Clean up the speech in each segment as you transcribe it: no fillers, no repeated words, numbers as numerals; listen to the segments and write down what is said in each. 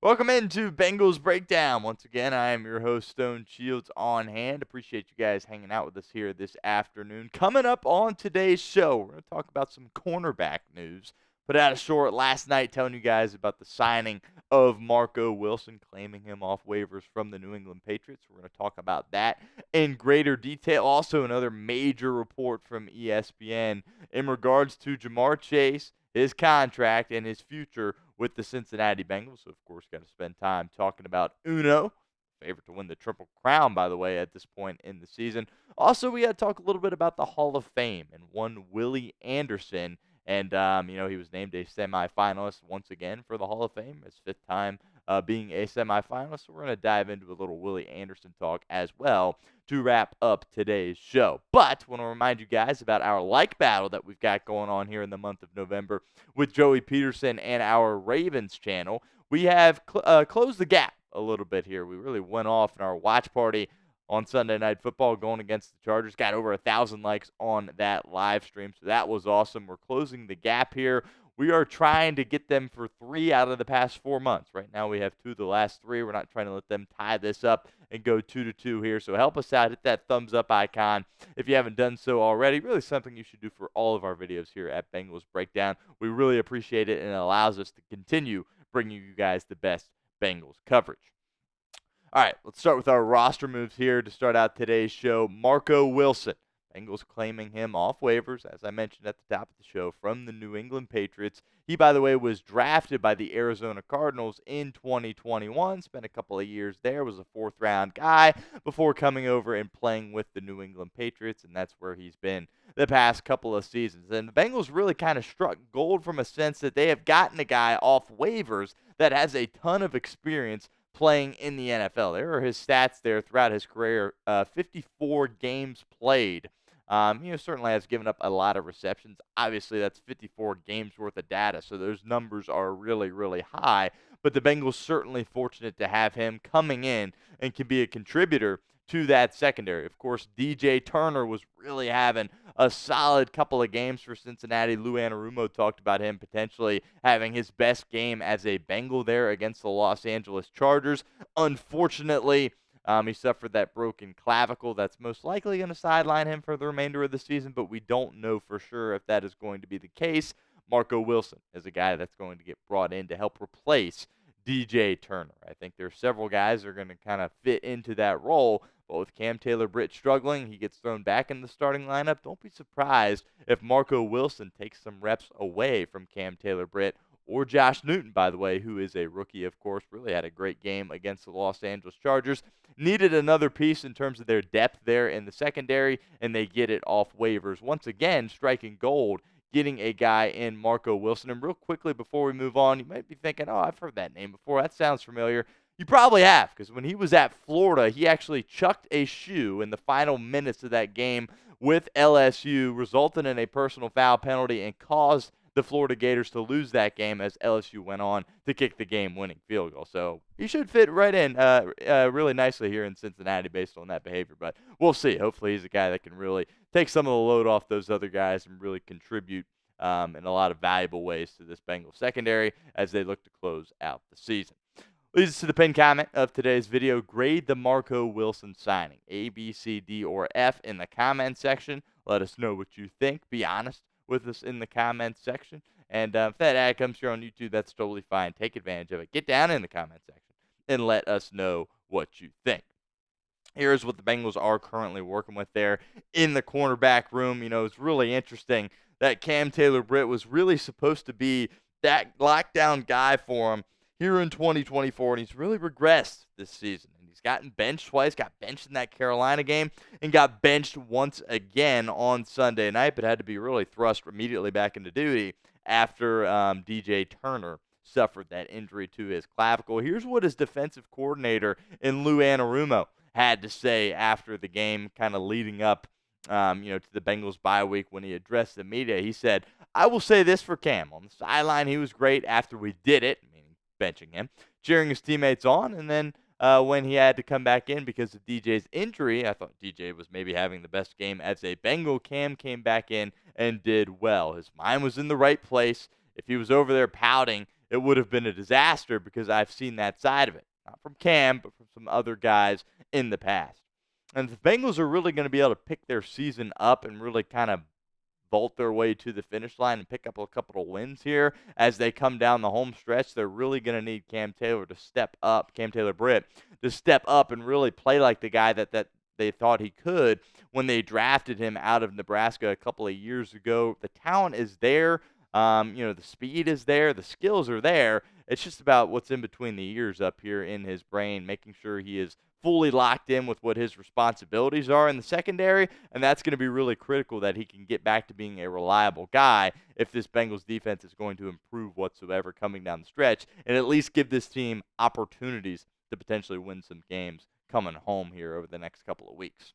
Welcome into Bengals Breakdown. Once again, I am your host, Stone Shields, on hand. Appreciate you guys hanging out with us here this afternoon. Coming up on today's show, we're going to talk about some cornerback news. Put out a short last night telling you guys about the signing of Marco Wilson, claiming him off waivers from the New England Patriots. We're going to talk about that in greater detail. Also, another major report from ESPN in regards to Jamar Chase, his contract, and his future with the Cincinnati Bengals. So, of course, got to spend time talking about Uno, favorite to win the Triple Crown, by the way, at this point in the season. Also, we got to talk a little bit about the Hall of Fame and one Willie Anderson. And, he was named a semifinalist once again for the Hall of Fame, his fifth time being a semifinalist. So we're going to dive into a little Willie Anderson talk as well to wrap up today's show. But I want to remind you guys about our like battle that we've got going on here in the month of November with Joey Peterson and our Ravens channel. We have closed the gap a little bit here. We really went off in our watch party on Sunday Night Football going against the Chargers. Got over 1,000 likes on that live stream, so that was awesome. We're closing the gap here. We are trying to get them for 3 out of the past 4 months. Right now we have 2 of the last 3. We're not trying to let them tie this up and go 2-2 here. So help us out. Hit that thumbs up icon if you haven't done so already. Really something you should do for all of our videos here at Bengals Breakdown. We really appreciate it, and it allows us to continue bringing you guys the best Bengals coverage. All right, let's start with our roster moves here to start out today's show. Marco Wilson. Bengals claiming him off waivers, as I mentioned at the top of the show, from the New England Patriots. He, by the way, was drafted by the Arizona Cardinals in 2021, spent a couple of years there, was a fourth-round guy before coming over and playing with the New England Patriots, and that's where he's been the past couple of seasons. And the Bengals really kind of struck gold from a sense that they have gotten a guy off waivers that has a ton of experience playing in the NFL. There are his stats there throughout his career, 54 games played. Certainly has given up a lot of receptions. Obviously, that's 54 games worth of data, so those numbers are really, really high. But the Bengals certainly fortunate to have him coming in and can be a contributor to that secondary. Of course, DJ Turner was really having a solid couple of games for Cincinnati. Lou Anarumo talked about him potentially having his best game as a Bengal there against the Los Angeles Chargers. Unfortunately, he suffered that broken clavicle. That's most likely going to sideline him for the remainder of the season, but we don't know for sure if that is going to be the case. Marco Wilson is a guy that's going to get brought in to help replace DJ Turner. I think there are several guys that are going to kind of fit into that role, but with Cam Taylor-Britt struggling, he gets thrown back in the starting lineup. Don't be surprised if Marco Wilson takes some reps away from Cam Taylor-Britt or Josh Newton, by the way, who is a rookie, of course. Really had a great game against the Los Angeles Chargers. Needed another piece in terms of their depth there in the secondary, and they get it off waivers. Once again, striking gold, getting a guy in Marco Wilson. And real quickly before we move on, you might be thinking, oh, I've heard that name before. That sounds familiar. You probably have, because when he was at Florida, he actually chucked a shoe in the final minutes of that game with LSU, resulting in a personal foul penalty and caused the Florida Gators to lose that game as LSU went on to kick the game-winning field goal. So he should fit right in really nicely here in Cincinnati based on that behavior. But we'll see. Hopefully he's a guy that can really take some of the load off those other guys and really contribute in a lot of valuable ways to this Bengals secondary as they look to close out the season. Leads us to the pinned comment of today's video. Grade the Marco Wilson signing. A, B, C, D, or F in the comment section. Let us know what you think. Be honest with us in the comments section. And if that ad comes here on YouTube, that's totally fine. Take advantage of it. Get down in the comment section and let us know what you think. Here's what the Bengals are currently working with there in the cornerback room. It's really interesting that Cam Taylor-Britt was really supposed to be that lockdown guy for him here in 2024, and he's really regressed this season. And he's gotten benched twice, got benched in that Carolina game, and got benched once again on Sunday night, but had to be really thrust immediately back into duty after DJ Turner suffered that injury to his clavicle. Here's what his defensive coordinator in Lou Anarumo had to say after the game, kind of leading up to the Bengals bye week when he addressed the media. He said, I will say this for Cam. On the sideline, he was great after we did it, meaning benching him, cheering his teammates on, and then when he had to come back in because of DJ's injury, I thought DJ was maybe having the best game as a Bengal. Cam came back in and did well. His mind was in the right place. If he was over there pouting, it would have been a disaster because I've seen that side of it. Not from Cam, but from some other guys in the past. And if the Bengals are really going to be able to pick their season up and really kind of vault their way to the finish line and pick up a couple of wins here as they come down the home stretch, they're really going to need Cam Taylor Britt, to step up and really play like the guy that they thought he could when they drafted him out of Nebraska a couple of years ago. The talent is there. The speed is there. The skills are there. It's just about what's in between the ears up here in his brain, making sure he is fully locked in with what his responsibilities are in the secondary, and that's going to be really critical that he can get back to being a reliable guy if this Bengals defense is going to improve whatsoever coming down the stretch, and at least give this team opportunities to potentially win some games coming home here over the next couple of weeks.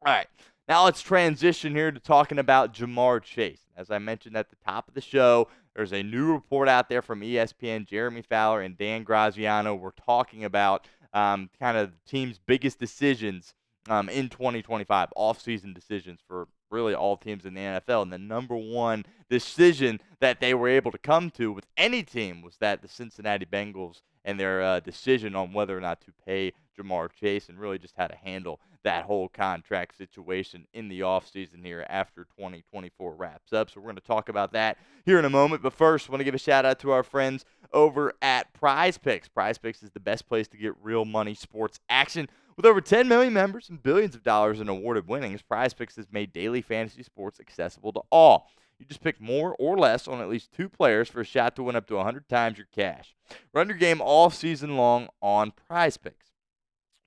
All right, now let's transition here to talking about Ja'Marr Chase. As I mentioned at the top of the show, there's a new report out there from ESPN. Jeremy Fowler and Dan Graziano were talking about kind of the team's biggest decisions in 2025, off-season decisions for really all teams in the NFL. And the number one decision that they were able to come to with any team was that the Cincinnati Bengals and their decision on whether or not to pay Ja'Marr Chase and really just how to handle that whole contract situation in the offseason here after 2024 wraps up. So we're going to talk about that here in a moment. But first, I want to give a shout-out to our friends over at PrizePicks. PrizePicks is the best place to get real money sports action. With over 10 million members and billions of dollars in awarded winnings, PrizePicks has made daily fantasy sports accessible to all. You just pick more or less on at least 2 players for a shot to win up to 100 times your cash. Run your game all season long on PrizePicks.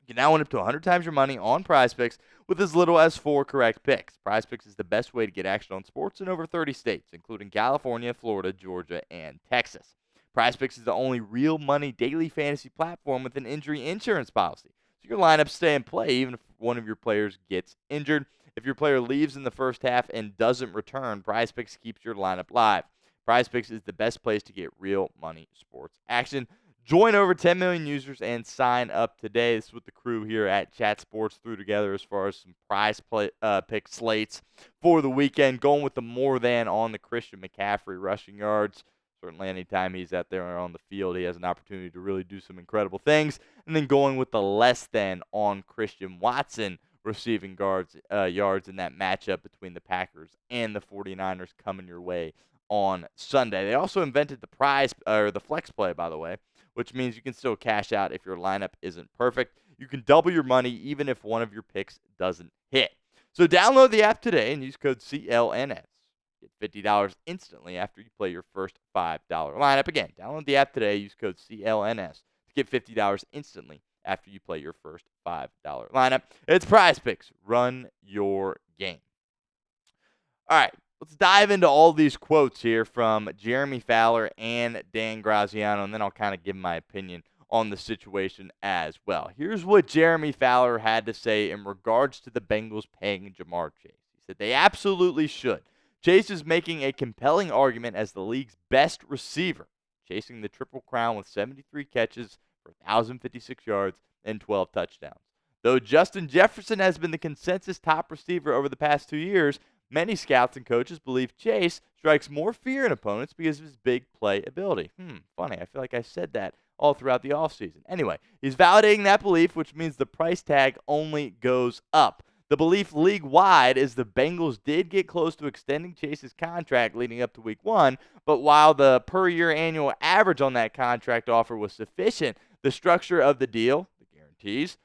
You can now win up to 100 times your money on PrizePicks with as little as 4 correct picks. PrizePicks is the best way to get action on sports in over 30 states, including California, Florida, Georgia, and Texas. PrizePicks is the only real money daily fantasy platform with an injury insurance policy. So your lineups stay in play even if one of your players gets injured. If your player leaves in the first half and doesn't return, PrizePicks keeps your lineup live. PrizePicks is the best place to get real money sports action. Join over 10 million users and sign up today. This is what the crew here at Chat Sports threw together as far as some pick slates for the weekend. Going with the more than on the Christian McCaffrey rushing yards. Certainly anytime he's out there on the field, he has an opportunity to really do some incredible things. And then going with the less than on Christian Watson receiving yards in that matchup between the Packers and the 49ers coming your way on Sunday. They also invented the flex play, by the way, which means you can still cash out if your lineup isn't perfect. You can double your money even if one of your picks doesn't hit. So download the app today and use code CLNS. Get $50 instantly after you play your first $5 lineup. Again, download the app today. Use code CLNS to get $50 instantly after you play your first $5 lineup. It's PrizePicks. Run your game. All right, let's dive into all these quotes here from Jeremy Fowler and Dan Graziano, and then I'll kind of give my opinion on the situation as well. Here's what Jeremy Fowler had to say in regards to the Bengals paying Ja'Marr Chase. He said they absolutely should. Chase is making a compelling argument as the league's best receiver, chasing the Triple Crown with 73 catches for 1,056 yards and 12 touchdowns. Though Justin Jefferson has been the consensus top receiver over the past 2 years, many scouts and coaches believe Chase strikes more fear in opponents because of his big play ability. Funny, I feel like I said that all throughout the offseason. Anyway, he's validating that belief, which means the price tag only goes up. The belief league-wide is the Bengals did get close to extending Chase's contract leading up to Week 1, but while the per-year annual average on that contract offer was sufficient, the structure of the deal, the guarantees,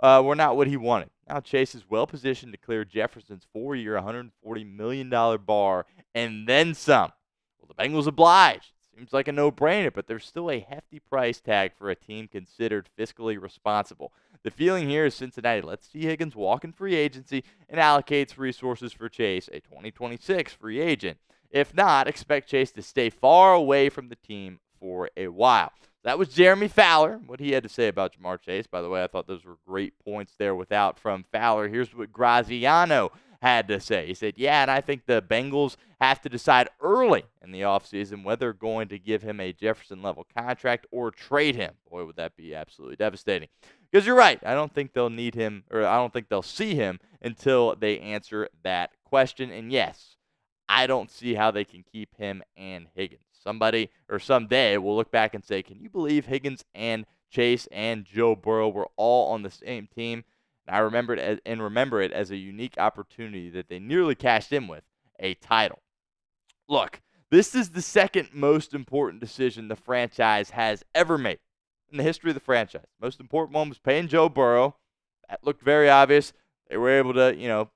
were not what he wanted. Now Chase is well-positioned to clear Jefferson's 4-year, $140 million bar and then some. Well, the Bengals obliged. Seems like a no-brainer, but there's still a hefty price tag for a team considered fiscally responsible. The feeling here is Cincinnati lets T. Higgins walk in free agency and allocates resources for Chase, a 2026 free agent. If not, expect Chase to stay far away from the team for a while. That was Jeremy Fowler, what he had to say about Ja'Marr Chase. By the way, I thought those were great points there from Fowler. Here's what Graziano had to say. He said, yeah, and I think the Bengals have to decide early in the offseason whether they're going to give him a Jefferson-level contract or trade him. Boy, would that be absolutely devastating. Because you're right. I don't think they'll need him, or I don't think they'll see him until they answer that question. And yes, I don't see how they can keep him and Higgins. Somebody or someday we'll look back and say, can you believe Higgins and Chase and Joe Burrow were all on the same team? And I remember it as a unique opportunity that they nearly cashed in with a title. Look, this is the second most important decision the franchise has ever made in the history of the franchise. Most important one was paying Joe Burrow. That looked very obvious. They were able to,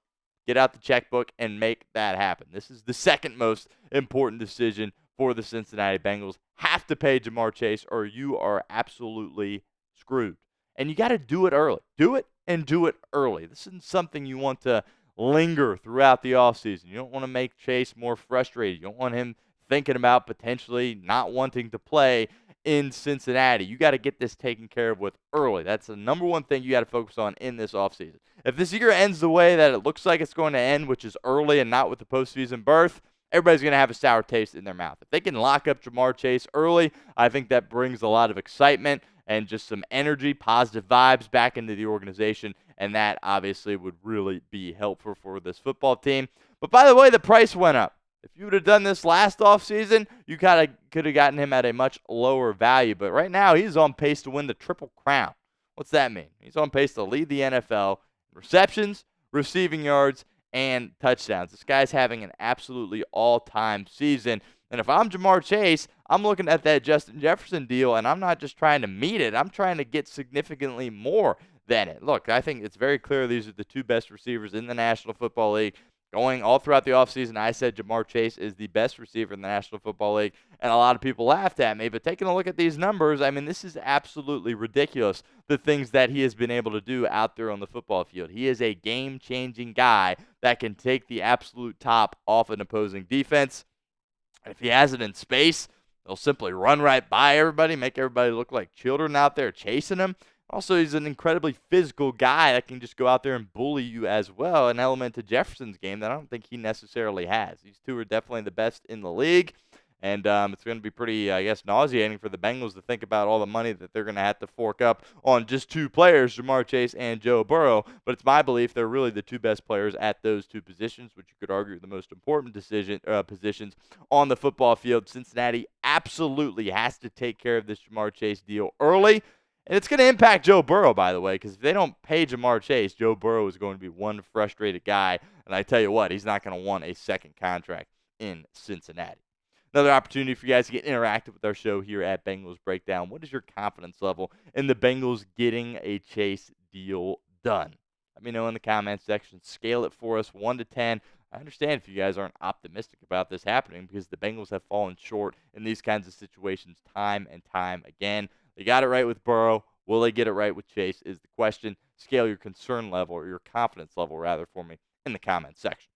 get out the checkbook and make that happen. This is the second most important decision for the Cincinnati Bengals. Have to pay Ja'Marr Chase or you are absolutely screwed. And you got to do it early. Do it and do it early. This isn't something you want to linger throughout the offseason. You don't want to make Chase more frustrated. You don't want him thinking about potentially not wanting to play in Cincinnati. You got to get this taken care of with early. That's the number one thing you got to focus on in this offseason. If this year ends the way that it looks like it's going to end, which is early and not with the postseason berth, everybody's going to have a sour taste in their mouth. If they can lock up Ja'Marr Chase early, I think that brings a lot of excitement and just some energy, positive vibes back into the organization, and that obviously would really be helpful for this football team. But by the way, the price went up. If you would have done this last offseason, you kind of could have gotten him at a much lower value. But right now, he's on pace to win the Triple Crown. What's that mean? He's on pace to lead the NFL in receptions, receiving yards, and touchdowns. This guy's having an absolutely all-time season. And if I'm Ja'Marr Chase, I'm looking at that Justin Jefferson deal, and I'm not just trying to meet it. I'm trying to get significantly more than it. Look, I think it's very clear these are the two best receivers in the National Football League. Going all throughout the offseason, I said Ja'Marr Chase is the best receiver in the National Football League, and a lot of people laughed at me. But taking a look at these numbers, I mean, this is absolutely ridiculous, the things that he has been able to do out there on the football field. He is a game-changing guy that can take the absolute top off an opposing defense. If he has it in space, they'll simply run right by everybody, make everybody look like children out there chasing him. Also, he's an incredibly physical guy that can just go out there and bully you as well, an element to Jefferson's game that I don't think he necessarily has. These two are definitely the best in the league, and it's going to be pretty, nauseating for the Bengals to think about all the money that they're going to have to fork up on just two players, Ja'Marr Chase and Joe Burrow, but it's my belief they're really the two best players at those two positions, which you could argue are the most important positions on the football field. Cincinnati absolutely has to take care of this Ja'Marr Chase deal early. And it's going to impact Joe Burrow, by the way, because if they don't pay Ja'Marr Chase, Joe Burrow is going to be one frustrated guy. And I tell you what, he's not going to want a second contract in Cincinnati. Another opportunity for you guys to get interactive with our show here at Bengals Breakdown. What is your confidence level in the Bengals getting a Chase deal done? Let me know in the comments section. Scale it for us, 1 to 10. I understand if you guys aren't optimistic about this happening because the Bengals have fallen short in these kinds of situations time and time again. They got it right with Burrow. Will they get it right with Chase is the question. Scale your concern level, or your confidence level, rather, for me in the comments section.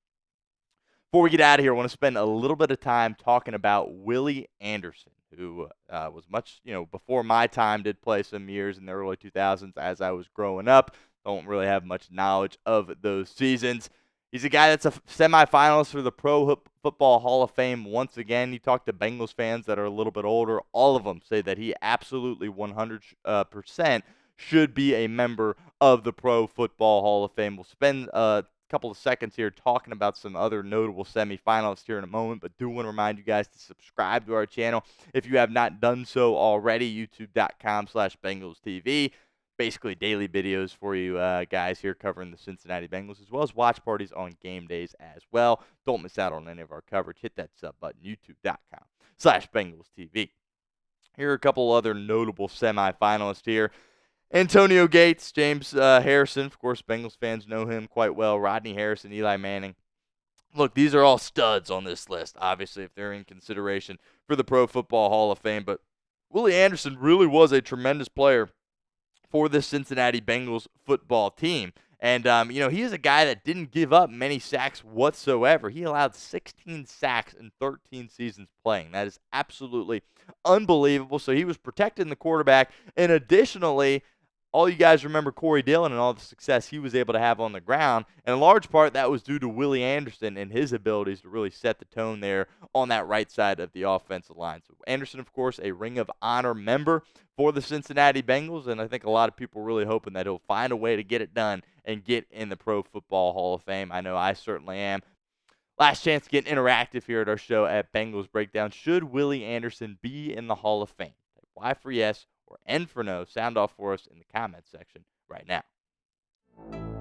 Before we get out of here, I want to spend a little bit of time talking about Willie Anderson, who was much, before my time, did play some years in the early 2000s as I was growing up. Don't really have much knowledge of those seasons. He's a guy that's a semifinalist for the Pro Football Hall of Fame once again. You talk to Bengals fans that are a little bit older, all of them say that he absolutely 100% should be a member of the Pro Football Hall of Fame. We'll spend a couple of seconds here talking about some other notable semifinalists here in a moment, but do want to remind you guys to subscribe to our channel if you have not done so already, youtube.com/BengalsTV. Basically daily videos for you guys here covering the Cincinnati Bengals, as well as watch parties on game days as well. Don't miss out on any of our coverage. Hit that sub button, youtube.com/BengalsTV. Here are a couple other notable semifinalists here. Antonio Gates, James Harrison. Of course, Bengals fans know him quite well. Rodney Harrison, Eli Manning. Look, these are all studs on this list, obviously, if they're in consideration for the Pro Football Hall of Fame. But Willie Anderson really was a tremendous player for the Cincinnati Bengals football team. And, he is a guy that didn't give up many sacks whatsoever. He allowed 16 sacks in 13 seasons playing. That is absolutely unbelievable. So he was protecting the quarterback. And additionally, all you guys remember Corey Dillon and all the success he was able to have on the ground. And in large part, that was due to Willie Anderson and his abilities to really set the tone there on that right side of the offensive line. So Anderson, of course, a Ring of Honor member for the Cincinnati Bengals, and I think a lot of people really hoping that he'll find a way to get it done and get in the Pro Football Hall of Fame. I know I certainly am. Last chance to get interactive here at our show at Bengals Breakdown. Should Willie Anderson be in the Hall of Fame? Y for yes or N for no. Sound off for us in the comments section right now.